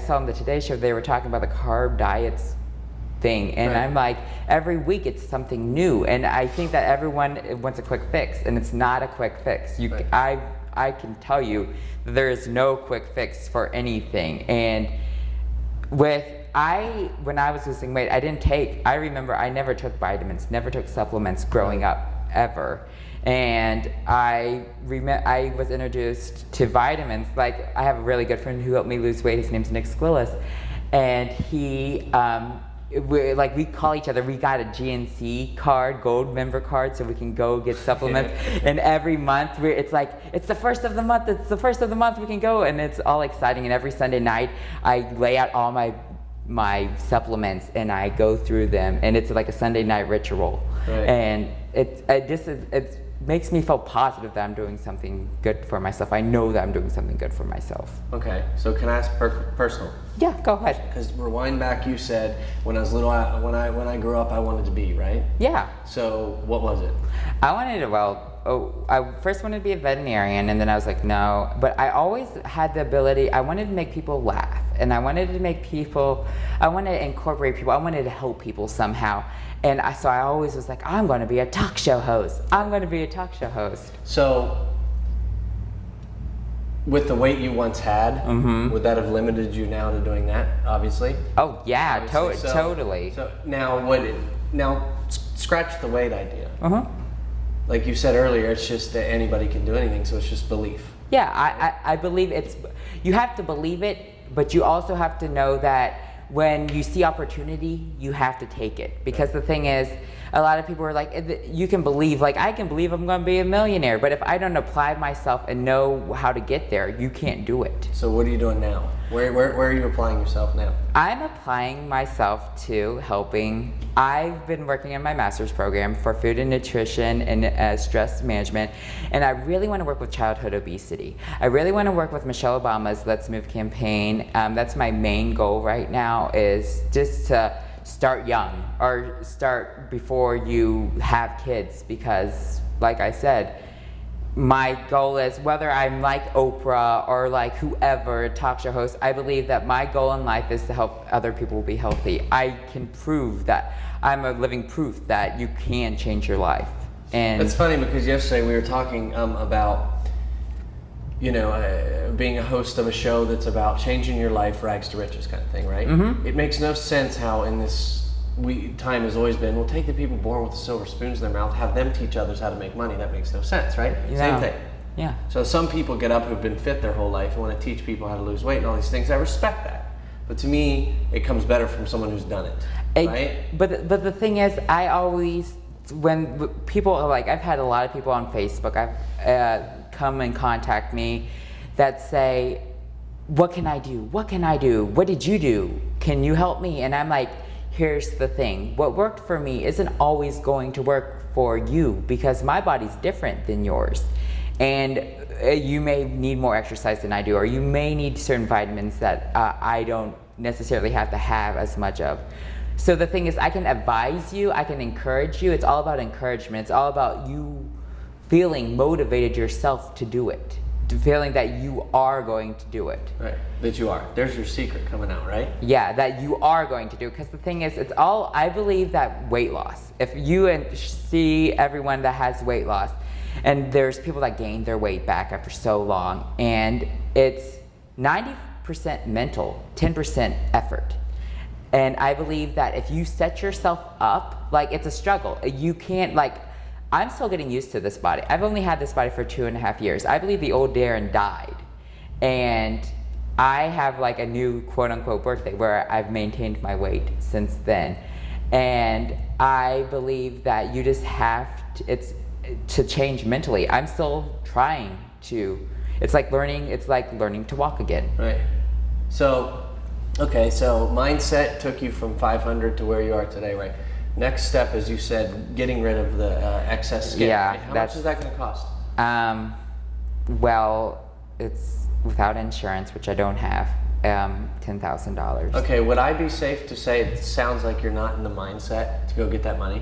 saw on the Today Show, they were talking about the carb diets thing, and I'm like, every week it's something new, and I think that everyone wants a quick fix, and it's not a quick fix. I can tell you there is no quick fix for anything. And when I was losing weight, I remember I never took vitamins, never took supplements growing up, ever. And I was introduced to vitamins. Like, I have a really good friend who helped me lose weight. His name's Nick Skillis, and he we call each other. We got a GNC card, gold member card, so we can go get supplements. And every month it's the first of the month. It's the first of the month. We can go, and it's all exciting. And every Sunday night, I lay out all my supplements and I go through them, and it's like a Sunday night ritual. And it makes me feel positive that I'm doing something good for myself. I know that I'm doing something good for myself. Okay, so can I ask personal? Yeah, go ahead. Because rewind back, you said when I was little, when I grew up, I wanted to be, right? Yeah. So what was it? I wanted to, I first wanted to be a veterinarian, and then I was like, no. But I always had the ability, I wanted to make people laugh, and I wanted to incorporate people, I wanted to help people somehow. And so I always was like, I'm going to be a talk show host. So, with the weight you once had, would that have limited you now to doing that, obviously? Oh, yeah, totally. So now, scratch the weight idea. Like you said earlier, it's just that anybody can do anything, so it's just belief. Yeah, I believe you have to believe it, but you also have to know that when you see opportunity, you have to take it. Because the thing is, a lot of people are like, you can believe, like I can believe I'm going to be a millionaire, but if I don't apply myself and know how to get there, you can't do it. So what are you doing now? Where are you applying yourself now? I'm applying myself to helping. I've been working in my master's program for food and nutrition and stress management, and I really want to work with childhood obesity. I really want to work with Michelle Obama's Let's Move campaign. That's my main goal right now, is just to start young, or start before you have kids, because like I said, my goal is, whether I'm like Oprah or like whoever, talk show host, I believe that my goal in life is to help other people be healthy. I can prove that I'm a living proof that you can change your life. And it's funny because yesterday we were talking about being a host of a show that's about changing your life, rags to riches kind of thing, right? It makes no sense how in this time has always been, we'll take the people born with the silver spoons in their mouth, have them teach others how to make money. That makes no sense, right? Same thing. Yeah. So some people get up who've been fit their whole life and want to teach people how to lose weight and all these things. I respect that. But to me, it comes better from someone who's done it, right? But the thing is, I always, when people are like, I've had a lot of people on Facebook, I've come and contact me that say, what can I do? What can I do? What did you do? Can you help me? And I'm like, here's the thing. What worked for me isn't always going to work for you, because my body's different than yours. And you may need more exercise than I do, or you may need certain vitamins that I don't necessarily have to have as much of. So the thing is, I can advise you, I can encourage you. It's all about encouragement. It's all about you feeling motivated yourself to do it, feeling that you are going to do it. Right, that you are. There's your secret coming out, right? Yeah, that you are going to do it. Because the thing is, I believe that weight loss, if you see everyone that has weight loss, and there's people that gain their weight back after so long, and it's 90% mental, 10% effort. And I believe that if you set yourself up, like, it's a struggle. You can't, like, I'm still getting used to this body. I've only had this body for 2.5 years. I believe the old Darrin died. And I have like a new quote unquote birthday where I've maintained my weight since then. And I believe that you just have to change mentally. I'm still trying to. It's like learning to walk again. Right. So, okay, so mindset took you from 500 to where you are today, right? Next step, as you said, getting rid of the excess skin. Yeah. Right? How much is that going to cost? Well, it's without insurance, which I don't have, $10,000. Okay, would I be safe to say it sounds like you're not in the mindset to go get that money?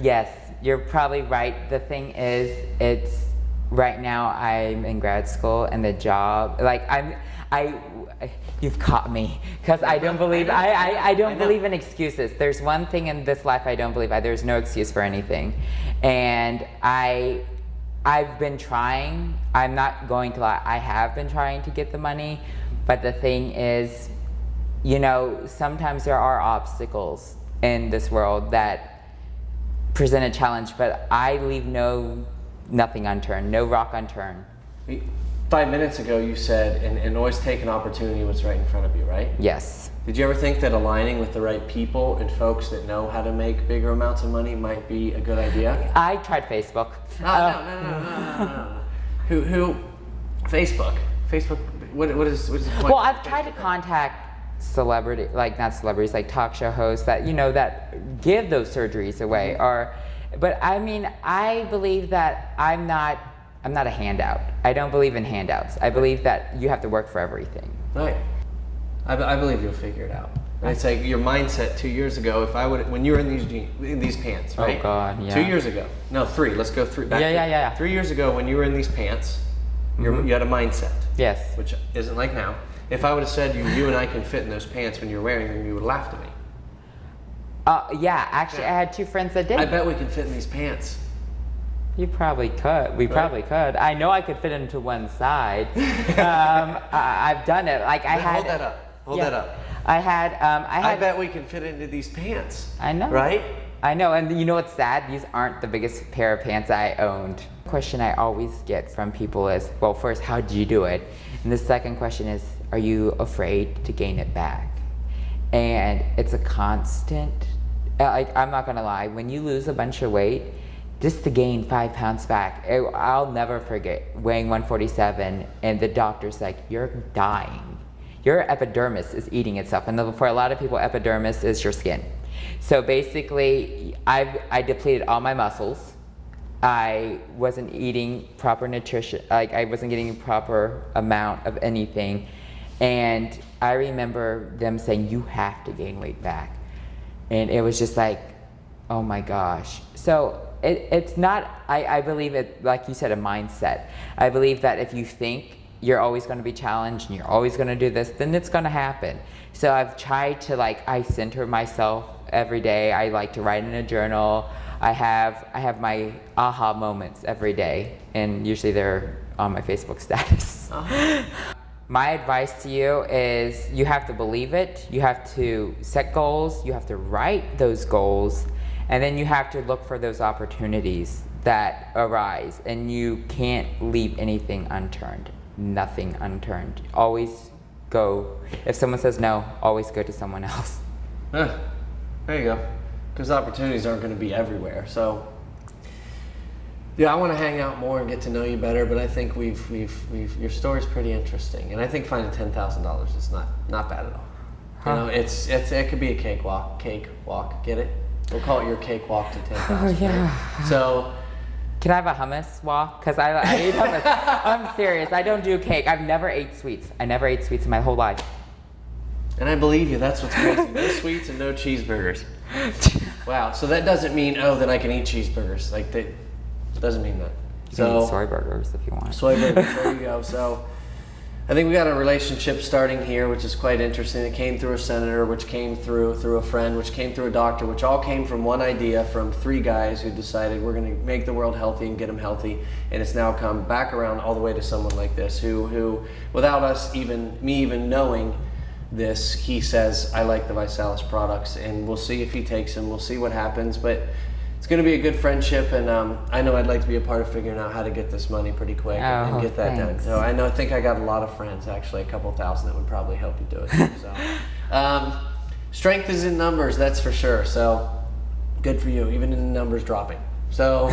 Yes, you're probably right. The thing is, right now I'm in grad school and the job, like you've caught me because I don't believe, I don't believe in excuses. There's one thing in this life I don't believe, there's no excuse for anything. And I've been trying, I'm not going to lie, I have been trying to get the money, but the thing is, you know, sometimes there are obstacles in this world that present a challenge, but I leave nothing unturned, no rock unturned. 5 minutes ago you said, and always take an opportunity what's right in front of you, right? Yes. Did you ever think that aligning with the right people and folks that know how to make bigger amounts of money might be a good idea? I tried Facebook. No. Who? Facebook. What is the point? Well, I've tried to contact not celebrities, like talk show hosts that, you know, that give those surgeries away. But I mean, I believe that I'm not a handout. I don't believe in handouts. I believe that you have to work for everything. Right. I believe you'll figure it out. And it's like your mindset 2 years ago. When you were in these pants, right? Oh God, yeah. 2 years ago. No, 3. Let's go 3. Yeah. 3 years ago, when you were in these pants, you had a mindset. Yes. Which isn't like now. If I would have said you and I can fit in those pants when you're wearing them, you would have laughed at me. Yeah. Actually, I had 2 friends that did. I bet we can fit in these pants. You probably could. We probably could. I know I could fit into one side. I've done it. Like I had. Hold that up. Hold that up. I bet we can fit into these pants. I know. Right? I know, and you know what's sad? These aren't the biggest pair of pants I owned. The question I always get from people is, well, first, how did you do it? And the second question is, are you afraid to gain it back? And it's a constant, like, I'm not gonna lie, when you lose a bunch of weight, just to gain 5 pounds back, I'll never forget weighing 147, and the doctor's like, you're dying. Your epidermis is eating itself, and for a lot of people, epidermis is your skin. So basically, I depleted all my muscles. I wasn't eating proper nutrition, like I wasn't getting a proper amount of anything. And I remember them saying, you have to gain weight back. And it was just like, oh my gosh. So it's not, I believe it, like you said, a mindset. I believe that if you think you're always going to be challenged and you're always going to do this, then it's going to happen. So I've tried to, like, I center myself every day. I like to write in a journal. I have my aha moments every day, and usually they're on my Facebook status. My advice to you is you have to believe it. You have to set goals. You have to write those goals, and then you have to look for those opportunities that arise, and you can't leave anything unturned. Nothing unturned. Always go. If someone says no, always go to someone else. There you go. Because opportunities aren't going to be everywhere. So, yeah, I want to hang out more and get to know you better. But I think your story's pretty interesting, and I think finding $10,000 is not bad at all. You know, it could be a cakewalk. Get it? We'll call it your cakewalk to 10,000. Oh yeah. Right? So. Can I have a hummus walk? Because I eat hummus. I'm serious. I don't do cake. I've never ate sweets. I never ate sweets in my whole life. And I believe you. That's what's crazy. No sweets and no cheeseburgers. Wow. So that doesn't mean, then I can eat cheeseburgers. Like, that doesn't mean that. You can eat soy burgers if you want. Soy burgers. There you go. So I think we got a relationship starting here, which is quite interesting. It came through a senator, which came through a friend, which came through a doctor, which all came from one idea from 3 guys who decided we're going to make the world healthy and get them healthy. And it's now come back around all the way to someone like this who without me even knowing this, he says, I like the Visalis products, and we'll see if he takes them. We'll see what happens. But it's going to be a good friendship, and I know I'd like to be a part of figuring out how to get this money pretty quick and get that done. So I think I got a lot of friends, actually, a couple thousand that would probably help you do it. So strength is in numbers, that's for sure. So good for you, even in the numbers dropping. So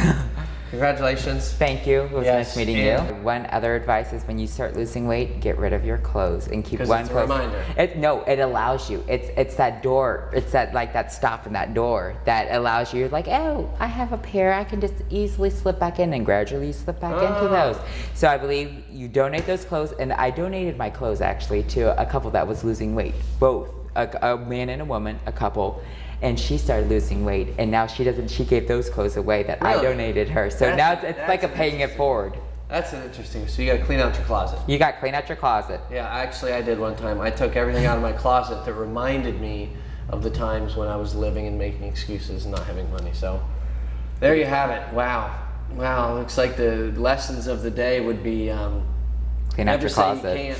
congratulations. Thank you. It was nice meeting you. One other advice is when you start losing weight, get rid of your clothes and keep one clothes. It's a reminder. It allows you. It's that door. It's that stop in that door that allows you. You're like, oh, I have a pair. I can just easily slip back in and gradually slip back into those. So I believe you donate those clothes, and I donated my clothes actually to a couple that was losing weight. Both a man and a woman, a couple. And she started losing weight, and now she gave those clothes away that I donated her. So now it's like a paying it forward. That's an interesting. So you got to clean out your closet. You got to clean out your closet. Yeah, actually, I did one time. I took everything out of my closet that reminded me of the times when I was living and making excuses and not having money. So there you have it. Wow. Looks like the lessons of the day would be Clean out your closet.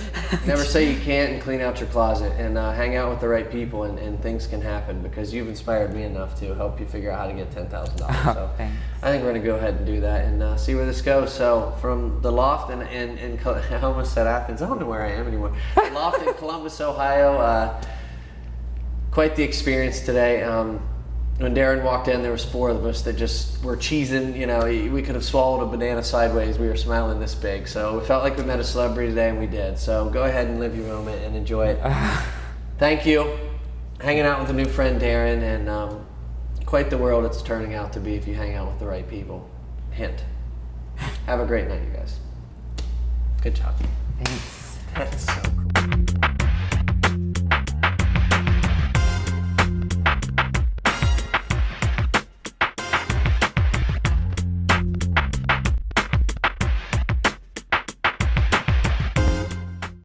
Never say you can't, and clean out your closet, and hang out with the right people, and things can happen, because you've inspired me enough to help you figure out how to get $10,000. So Thanks. I think we're going to go ahead and do that and see where this goes. So from the loft in I almost said Athens. I don't know where I am anymore. The loft in Columbus, Ohio. Quite the experience today. When Darrin walked in, there was 4 of us that just were cheesing. You know, we could have swallowed a banana sideways. We were smiling this big. So we felt like we met a celebrity today, and we did. So go ahead and live your moment and enjoy it. Thank you. Hanging out with a new friend, Darrin, and quite the world it's turning out to be if you hang out with the right people. Hint. Have a great night, you guys. Good job. Thanks. That's so great.